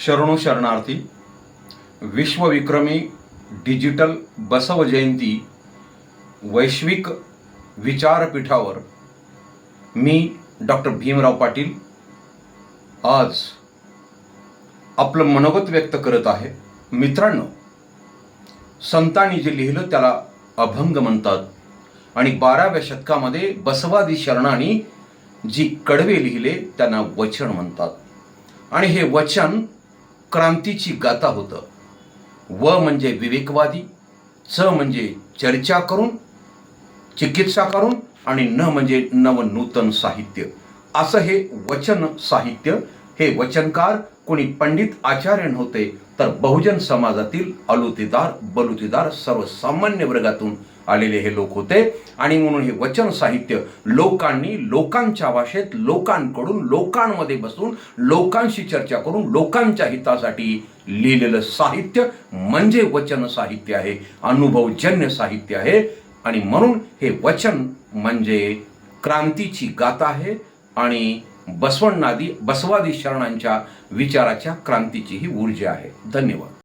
शरणो शरणार्थी. विश्वविक्रमी डिजिटल बसव जयंती वैश्विक विचारपीठावर मी डॉक्टर भीमराव पाटील आज आपलं मनोगत व्यक्त करत आहे. मित्रांनो, संतांनी जे लिहिलं त्याला अभंग म्हणतात आणि 12व्या शतकामध्ये बसवादी शरणांनी जी कडवे लिहिले त्यांना वचन म्हणतात. आणि हे वचन क्रांतीची गाथा होतं. व म्हणजे विवेकवादी, च म्हणजे चर्चा करून, चिकित्सा करून, आणि न म्हणजे नवनूतन साहित्य. असं हे वचन साहित्य. हे वचनकार कोणी पंडित आचार्य नव्हते, तर बहुजन समाजातील अलुतेदार बलुतेदार सर्वसामान्य वर्गातून आलेले हे लोक होते. आणि म्हणून हे वचन साहित्य लोकांनी लोकांच्या भाषेत लोकांकडून लोकांमध्ये बसून लोकांशी चर्चा करून लोकांच्या हितासाठी लिहिलेलं साहित्य म्हणजे वचन साहित्य आहे, अनुभवजन्य साहित्य आहे. आणि म्हणून हे वचन म्हणजे क्रांतीची गाथा आहे आणि बसवादी शरणांच्या विचाराच्या क्रांतीची ही ऊर्जा आहे. धन्यवाद.